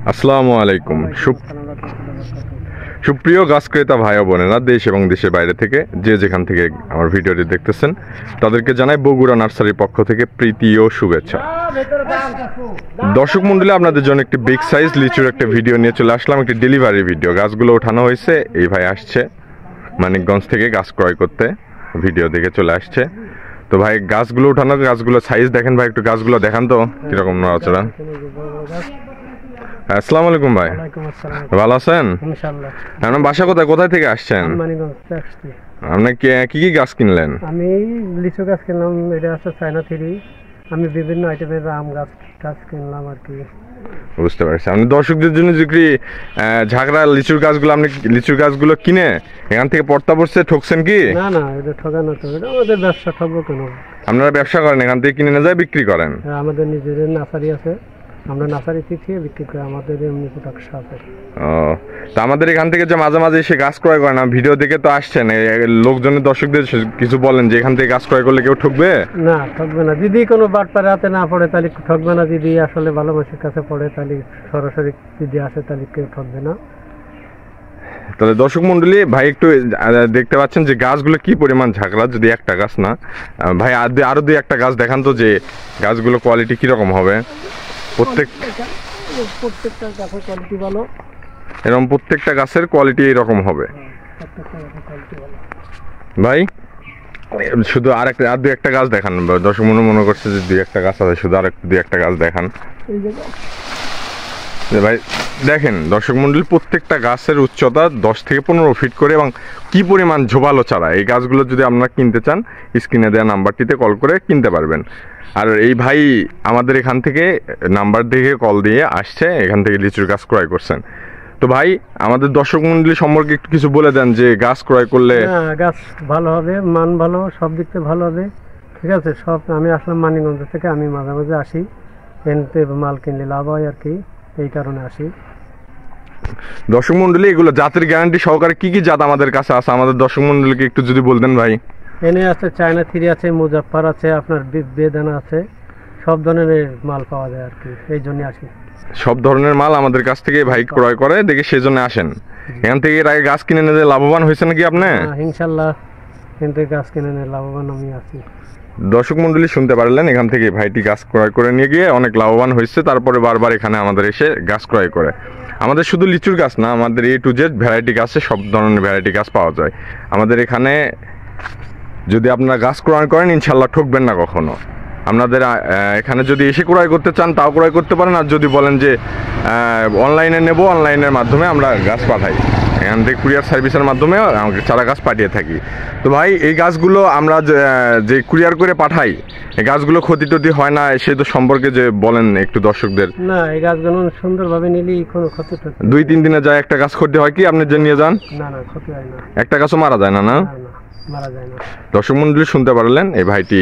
আসসালামু আলাইকুম। সুপ্রিয় গাছ ক্রেতা ভাই ও বোনেরা, দেশ এবং দেশের বাইরে থেকে যে যেখান থেকে আমার ভিডিওটি দেখতেছেন তাদেরকে জানাই বগুড়া নার্সারির পক্ষ থেকে প্রীতি ও শুভেচ্ছা। দর্শক মণ্ডলী, আপনাদের জন্য একটি বিগ সাইজ লিচুর একটা ভিডিও নিয়ে চলে আসলাম, একটি ডেলিভারি ভিডিও। গাছগুলো ওঠানো হয়েছে, এই ভাই আসছে মানিকগঞ্জ থেকে গাছ ক্রয় করতে, ভিডিও দেখে চলে আসছে। তো ভাই গাছগুলো উঠানো, গাছগুলো সাইজ দেখেন ভাই, একটু গাছগুলো দেখান তো কিরকম নড়াচড়া। আসসালামু আলাইকুম ভাই, ভালো আছেন? আপনার বাসা কোথায়, কোথায় থেকে আসছেন? আপনি কি কি গাছ কিনলেন? আমি লিচু গাছ কিনলাম, এটা আছে চায়না থ্রি। আমি বিভিন্ন আইটেমের আম গাছ কিনলাম আর কি। বুঝতে পারছি। আপনি দর্শকদের জন্য যে ঝাগড়া লিচুর গাছগুলো, আপনি লিচুর গাছগুলো কিনে এখান থেকে পড়তা পড়ছে ঠকছেন কি? না না, এটা ঠকানো তো, এটা আমাদের ব্যবসা, ঠকবো কেন? আপনারা ব্যবসা করেন, এখান থেকে কিনে না যায় বিক্রি করেন? আমাদের নিজেদের নার্সারি আছে, আমরা নার্সারি থেকে বিক্রি করি, আমাদের এমনি প্রোডাকশন আছে। ও, তা আমাদের এখান থেকে যে মাঝে মাঝে এসে গাছ ক্রয় করেন, ভিডিও দেখে তো আসছেন, লোকজনের দর্শকদের কিছু বলেন যে এখান থেকে গাছ ক্রয় করলে কেউ ঠকবে? না, ঠকবে না। যদি কোনো বাটপারে হাতে না পড়ে তাহলে ঠকবে না। যদি আসলে ভালো মানুষের কাছে পড়ে তাহলে সরাসরি যদি আসে তাহলে কেউ ঠকবে না। তাহলে দর্শক মন্ডলী, ভাই একটু দেখতে পাচ্ছেন যে গাছগুলো কি পরিমাণ ঝাঁকড়া, যদি একটা গাছ না ভাই, আরো দুই একটা গাছ দেখান তো যে গাছগুলো কোয়ালিটি কিরকম হবে। প্রত্যেকটা গাছের কোয়ালিটি ভালো, এরকম প্রত্যেকটা গাছের কোয়ালিটি এরকম হবে ভাই। শুধু আর দুই একটা গাছ দেখান, দর্শক মনে করছে যে দুই একটা গাছ আছে, শুধু দুই একটা গাছ দেখান ভাই। দেখেন দর্শক মন্ডলী, প্রত্যেকটা গাছের উচ্চতা 10 থেকে 15 ফিট করে এবং কি পরিমাণ ঝোপালো চারা। এই গাছগুলো যদি আপনারা কিনতে চান, স্ক্রিনে দেওয়া নাম্বারটিতে কল করে কিনতে পারবেন। আর এই ভাই আমাদের এখান থেকে নাম্বার দেখে কল দিয়ে আসছে, এখান থেকে লিচুর গাছ ক্রয় করছেন। তো ভাই আমাদের দর্শক মন্ডলী সম্পর্কে একটু কিছু বলে দেন যে গাছ ক্রয় করলে গাছ ভালো হবে, মান ভালো, সব দিক থেকে ভালো হবে, ঠিক আছে। সব আমি আসলাম মানিকগঞ্জ থেকে, আমি মাঝে মাঝে আসি, এনতে মাল কিনলে লাভ হয় আর কি, এই কারণে আসি। দর্শক মন্ডলী, এগুলো জাতের গ্যারান্টি সহকারে কি কি জাত আমাদের কাছে আছে, আমাদের দর্শক মন্ডলীকে একটু যদি বলতেন ভাই। এনে আছে চায়না থ্রি আছে, মুজাফফর আছে, আপনার বেদানা আছে, সব ধরনের মাল পাওয়া যায় আর কি, এই জন্য আসি। সব ধরনের মাল আমাদের কাছ থেকে ভাই ক্রয় করে দেখে সেই জন্য আসেন। এখান থেকে এর আগে গাছ কিনে নিয়ে লাভবান হয়েছে নাকি আপনি? ইনশাল্লাহ কিন্তু গাছ কিনে নিয়ে লাভবান আমি আছি। দর্শক মন্ডলী শুনতে পারলেন, এখান থেকে ভাইটি গাছ ক্রয় করে নিয়ে গিয়ে অনেক লাভবান হয়েছে, তারপরে বারবার এখানে আমাদের এসে গাছ ক্রয় করে। আমাদের শুধু লিচুর গাছ না, আমাদের A to Z ভ্যারাইটি গাছে সব ধরনের ভ্যারাইটি গাছ পাওয়া যায় আমাদের এখানে। যদি আপনারা গাছ ক্রয় করেন ইনশাল্লাহ ঠকবেন না কখনো। আপনাদের এখানে যদি এসে ক্রয় করতে চান তাও ক্রয় করতে পারেন, আর যদি বলেন যে অনলাইনে নেব, অনলাইনের মাধ্যমে আমরা গাছ পাঠাই, এখান থেকে কুরিয়ার সার্ভিসের মাধ্যমে আমাকে চারা গাছ পাঠিয়ে থাকি। তো ভাই এই গাছগুলো আমরা যে কুরিয়ার করে পাঠাই, এই গাছগুলো ক্ষতি টতি হয় না সে তো সম্পর্কে যে বলেন একটু দর্শকদের। না, এই গাছগুলো সুন্দরভাবে নিলে কোনো ক্ষতি টতি 2-3 দিনে যায় একটা গাছ ক্ষতি হয় কি আপনি যে নিয়ে যান? না না, ক্ষতি হয় না, একটা গাছও মারা যায় না? না, মারা যায় না। দর্শক মন্ডলী শুনতে পারলেন, এই ভাইটি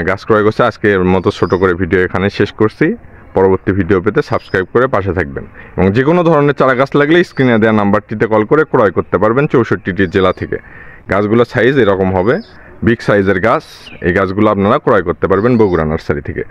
গাছ ক্রয় করছে। আজকের মতো ছোট করে ভিডিও এখানে শেষ করছি। পরবর্তী ভিডিও পেতে সাবস্ক্রাইব করে পাশে থাকবেন এবং যে কোনো ধরনের চারা গাছ লাগলে স্ক্রিনে দেওয়া নাম্বারটিতে কল করে ক্রয় করতে পারবেন 64টি জেলা থেকে। গাছগুলোর সাইজ এরকম হবে, বিগ সাইজের গাছ। এই গাছগুলো আপনারা ক্রয় করতে পারবেন বগুড়া নার্সারি থেকে।